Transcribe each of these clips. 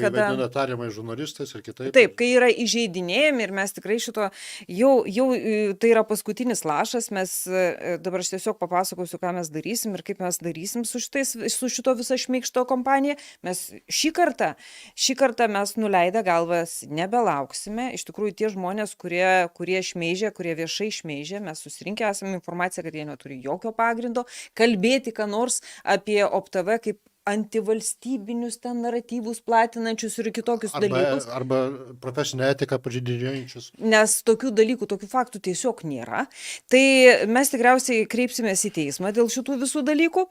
kai vadina tariamai žurnalistais ir kitaip. Taip, kai yra įžeidinėjami ir mes tikrai šito, jau tai yra paskutinis lašas, mes dabar aš tiesiog papasakosiu, ką mes darysim ir kaip mes darysim su šito visą šmeižto kompaniją. Mes šį kartą mes nuleidę galvas nebelauksime. Iš tikrųjų, tie žmonės, kurie šmeižia, kurie viešai šmeižia, mes susirinkę esame informaciją, kad jie neturi jokio pagrindo kalbėti, ką nors apie OPTV kaip antivalstybinius ten naratyvus platinančius ir kitokius dalykus. Arba profesinę etiką pažeidinėjančius. Nes tokių dalykų, tokių faktų tiesiog nėra. Tai mes tikriausiai kreipsimės į teismą dėl šitų visų dalykų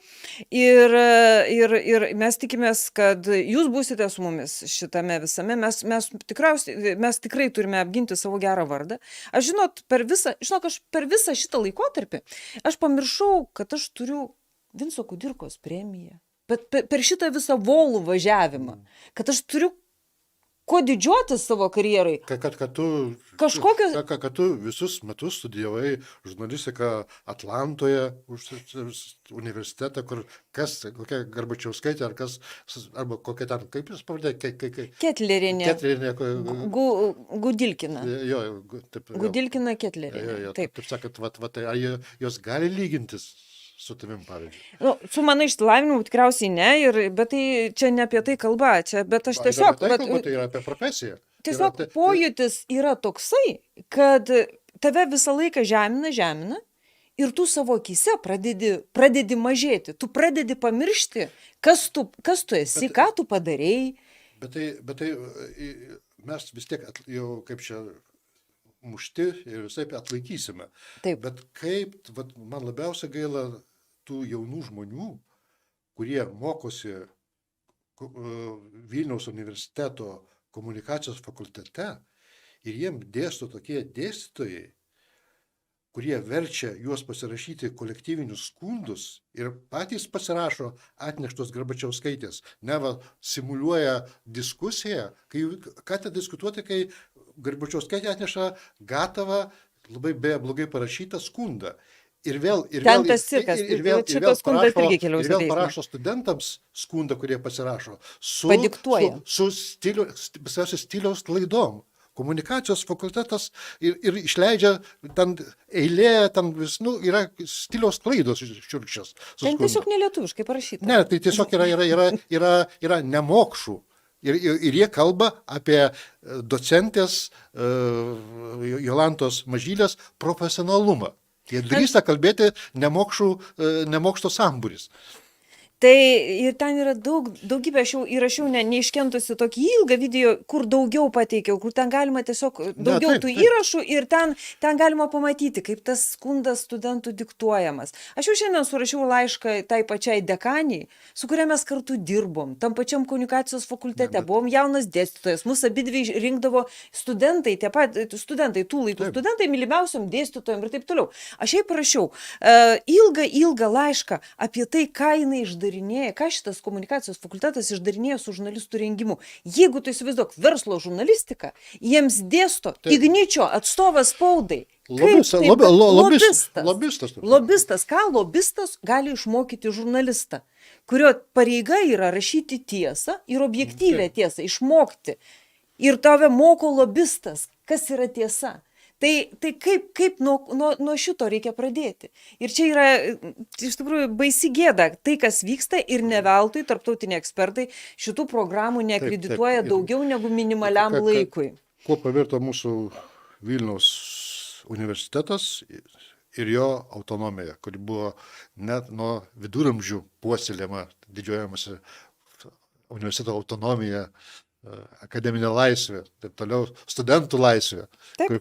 ir mes tikimės, kad jūs būsite su mumis šitame visame. Mes tikrai turime apginti savo gerą vardą. Aš per visą šitą laikotarpį aš pamiršau, kad aš turiu Vinco Kudirkos premiją. Bet per šitą visą volų važiavimą, kad aš turiu kuo didžiuotis savo karjerai. Kad tu visus metus studijavai žurnalistiką Atlantoje universitetą, kur kokia Garbačiauskaitė, arba kokia ten, kaip jūs pavadė? Ketlerienė. Gudilkina. Gudilkina Ketlerienė. Taip sakant, ar jos gali lygintis su tavim, pavyzdžiui? Su mano išsilavinimu tikriausiai ne, bet tai čia ne apie tai kalba, bet aš tiesiog... Tai yra apie profesiją. Tiesiog pojūtis yra toksai, kad tave visą laiką žemina ir tu savo akyse pradedi mažėti, tu pradedi pamiršti, kas tu esi, ką tu padarėjai. Bet tai mes vis tiek jau kaip čia mušti ir visai atlaikysime. Taip. Bet kaip, man labiausiai gaila tų jaunų žmonių, kurie mokosi Vilniaus universiteto komunikacijos fakultete ir jiem dėsto tokie dėstytojai, kurie verčia juos pasirašyti kolektyvinius skundus ir patys pasirašo atneštos Garbačiauskaitės, neva simuliuoja diskusiją, ką te diskutuoti, kai Garbačiauskaitė atneša gatavą, labai blogai parašytą skundą. Ir vėl parašo studentams skundą, kurie pasirašo, su stiliaus klaidom. Komunikacijos fakultetas ir išleidžia ten eilė, yra stiliaus klaidos šiurkščios. Ten tiesiog nelietuviškai parašyta. Ne, tai tiesiog yra nemokšų. Ir jie kalba apie docentės Jolantos Mažylės profesionalumą. Jie drįsta kalbėti nemokšto sambūris. Tai ir ten yra daugybė, aš jau įrašiau neiškentusi tokį ilgą video, kur daugiau pateikiau, kur ten galima tiesiog daugiau tų įrašų ir ten galima pamatyti, kaip tas skundas studentų diktuojamas. Aš jau šiandien surašiau laišką tai pačiai dekaniai, su kuria mes kartu dirbom, tam pačiam komunikacijos fakultete, buvom jaunas dėstytojas, mūsų abidvi rinkdavo studentai, tų laikų studentai, mylimiausiam dėstytojam ir taip toliau. Aš jai parašiau ilgą laišką apie tai, ką jinai išdarinėja. Ką šitas komunikacijos fakultetas išdarinėjo su žurnalistų rengimu. Jeigu tu įsivaizduok verslo žurnalistiką, jiems dėsto Igničio atstovas spaudai. Lobistas. Ką lobistas gali išmokyti žurnalistą, kurio pareiga yra rašyti tiesą ir objektyvę tiesą, išmokti. Ir tave moko lobistas, kas yra tiesa. Tai kaip nuo šito reikia pradėti? Ir čia yra iš tikrųjų baisi gėda, tai kas vyksta ir ne veltui tarptautiniai ekspertai šitų programų neakredituoja daugiau negu minimaliam laikui. Kuo pavirto mūsų Vilniaus universitetas ir jo autonomija, kuri buvo net nuo viduramžių puoselėjama, didžiuojamasi universiteto autonomija, akademinė laisvė, taip toliau, studentų laisvė,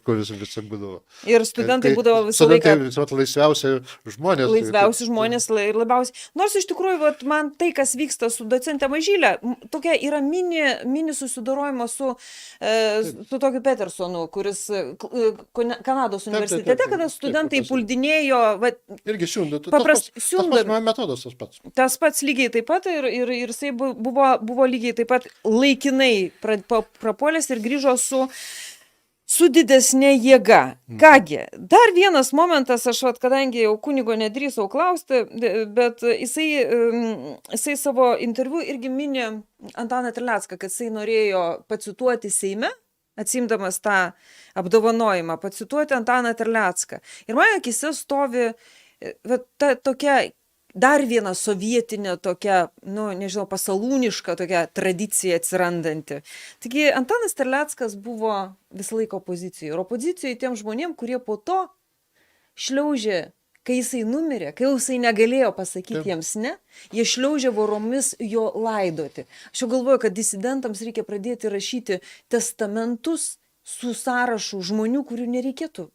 kuris visą būdavo. Ir studentai būdavo visą laiką... Studentai laisviausi žmonės. Laisviausi žmonės ir labiausiai. Nors iš tikrųjų, man tai, kas vyksta su docente Mažylė, tokia yra mini susidorojimo su tokiu Petersonu, kuris Kanados universitete, kada studentai puldinėjo... Irgi siūndo. Tas metodas tas pats. Tas pats lygiai taip pat ir jisai buvo lygiai taip pat laikinai prapuolęs ir grįžo su didesnė jėga. Kągi, dar vienas momentas, aš kadangi jau kunigo nedrįsau klausti, bet jisai savo interviu irgi mini Antaną Terlecką, kad jisai norėjo pacituoti Seime, atsimdamas tą apdovanojimą, pacituoti Antaną Terlecką. Ir man akise stovi ta tokia dar viena sovietinė tokia, nežinau, pasalūniška tokia tradicija atsirandanti. Taigi Antanas Terleckas buvo visą laiką opozicijoje. Ir opozicijoje tiem žmonėm, kurie po to šliaužė, kai jisai numirė, kai jisai negalėjo pasakyti jiems ne, jie šliaužė voromis jo laidoti. Aš jau galvoju, kad disidentams reikia pradėti rašyti testamentus su sąrašu žmonių, kurių nereikėtų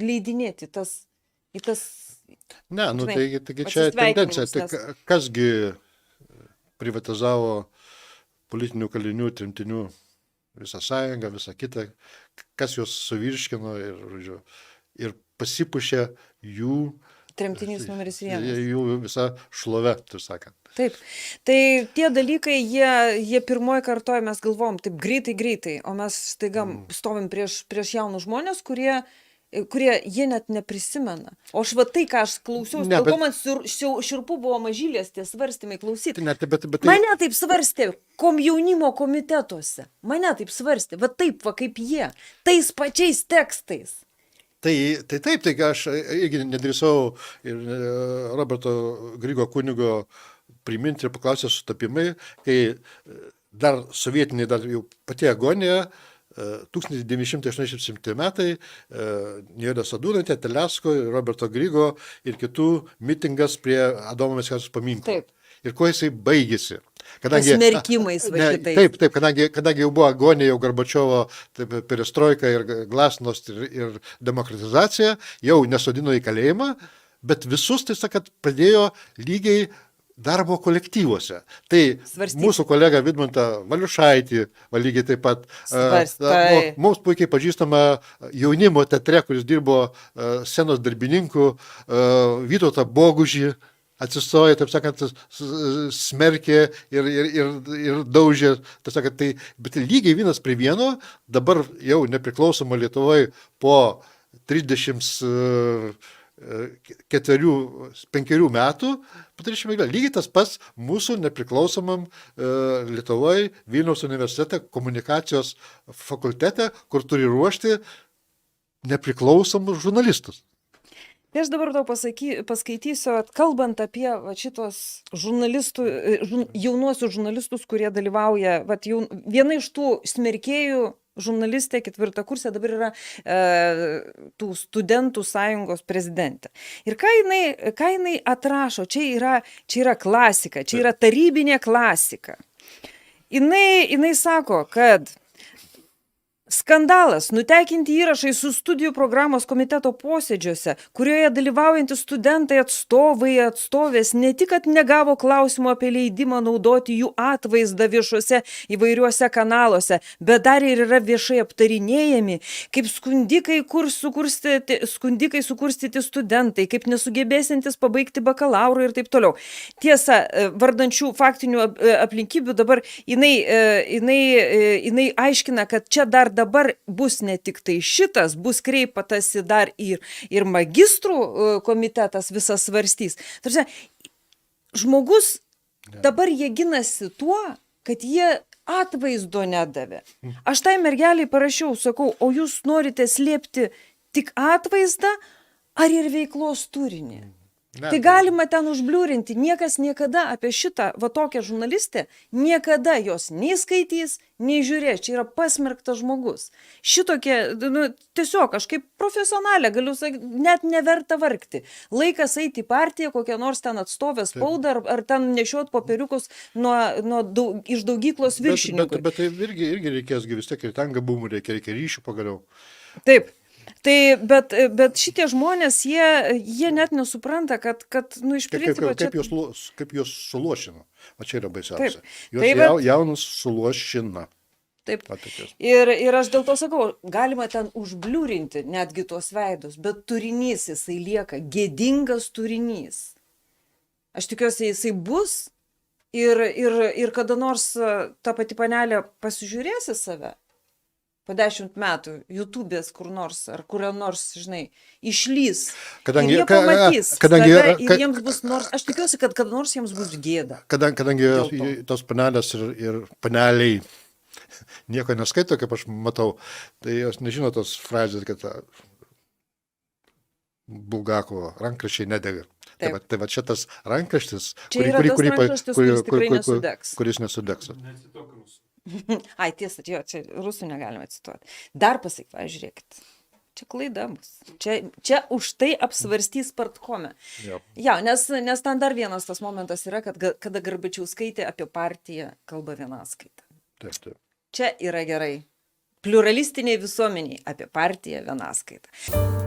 įleidinėti į tas Ne, taigi čia tendencija. Tai kasgi privatizavo politinių kalinių, tremtinių visą sąjungą, visą kitą, kas juos suvirškino ir pasipušė jų tremtinys numeris 1. Jų visa šlove, tu sakant. Taip. Tai tie dalykai, jie pirmoji kartoje mes galvom taip greitai, o mes staiga stovim prieš jaunus žmonės, kurie jie net neprisimena. O aš tai, ką aš klausiausi, dėl ko man širpu buvo mažylės tie svarstymai klausyti. Mane taip svarstė jaunimo komitetuose. Mane taip svarstė. Taip, kaip jie. Tais pačiais tekstais. Tai aš irgi nedrįsau ir Roberto Grigo kunigo priminti ir paklausė sutapimai, kai dar sovietiniai, dar jau pati agonija, 1987 metai, Nijolė Sadūnaitė, Terlecko, Roberto Grigo ir kitų mitingas prie Adomo Mickevičiaus paminklo. Taip. Ir kuo jisai baigėsi? Pasmerkimais va šitais. Taip, kadangi jau buvo agonija, jau Gorbačiovo perestroika ir glasnost ir demokratizacija, jau nesodino į kalėjimą, bet visus, tai sakant, pradėjo lygiai darbo kolektyvuose. Tai mūsų kolega Vidmantą Valiušaitį, lygiai taip pat, mums puikiai pažįstama jaunimo teatre, kuris dirbo scenos darbininku, Vytautą Bogužį, atsistoja, taip sakant, smerkė ir daužė, taip sakant, bet lygiai vienas prie vieno, dabar jau nepriklausoma Lietuvoje po 34-5 metų, lygiai tas pats mūsų nepriklausomam Lietuvoje Vilniaus universitete komunikacijos fakultete, kur turi ruošti nepriklausomus žurnalistus. Tai aš dabar tau paskaitysiu, kalbant apie šitos jaunuosius žurnalistus, kurie dalyvauja, viena iš tų smerkėjų žurnalistė, 4. kursė, dabar yra tų studentų sąjungos prezidentė. Ir ką jinai atrašo, čia yra klasika, čia yra tarybinė klasika. Jinai sako, kad skandalas, nutekinti įrašai su studijų programos komiteto posėdžiuose, kurioje dalyvaujantys studentai atstovės ne tik, kad negavo klausimų apie leidimą naudoti jų atvaizdą viešuose įvairiuose kanaluose, bet dar ir yra viešai aptarinėjami, kaip skundikai sukurstyti studentai, kaip nesugebėsintis pabaigti bakalauro ir taip toliau. Tiesa, vardančių faktinių aplinkybių dabar jinai aiškina, kad čia dabar bus ne tik tai šitas, bus kreipatasi dar ir magistrų komitetas visas svarstys. Tarsi, žmogus dabar jie ginasi tuo, kad jie atvaizdo nedavė. Aš tai mergeliai parašiau, sakau, o jūs norite slėpti tik atvaizdą ar ir veiklos turinį? Tai galima ten užbliūrinti, niekas niekada apie šitą tokią žurnalistę, niekada jos nei skaitys, nei žiūrės, čia yra pasmerktas žmogus. Šitokie, tiesiog aš kaip profesionalė galiu sakyti, net neverta vargti. Laikas eiti į partiją, kokią nors ten atstovę spaudą, ar ten nešiot popieriukus iš daugyklos viršininkų. Bet tai irgi reikės, vis tiek ir ten gabumų reikia ryšių pagaliau. Taip. Tai, bet šitie žmonės, jie net nesupranta, kad iš principo... Kaip juos suluošino. O čia yra baisiausia. Juos jaunus suluošina. Taip. Ir aš dėl to sakau, galima ten užbliūrinti netgi tuos veidus, bet turinys jisai lieka, gėdingas turinys. Aš tikiuosi, jisai bus ir kada nors ta pati panelė pasižiūrės į save. po 10 metų YouTube'ės kur nors, ar kur nors, žinai, išlys. Kadangi- Ir jie pamatys kadangi- save ir jiems bus nors, aš tikiuosi, kad kada nors jiems bus gėda. Kadangi Dėl to. tos panelės ir paneliai nieko neskaito, kaip aš matau, tai jos nežino tos frazės, kad Bulgakovo rankraščiai nedega. Tai va šitas rankraštis, Čia yra tas rankraštis, kuris tikrai nesudegs. kuris nesudegs. Ai, tiesa, jo, čia rusų negalime cituoti. Dar pasakyk, va, žiūrėkit. Čia klaida bus. Čia už tai apsvarstys Partkome. Jo. Ja, nes ten dar vienas tas momentas yra, kad kada Garbačiauskaitė apie partiją kalba vienaskaitą. Taip. Čia yra gerai. Pluralistiniai visuomeniai apie partiją vienaskaitą.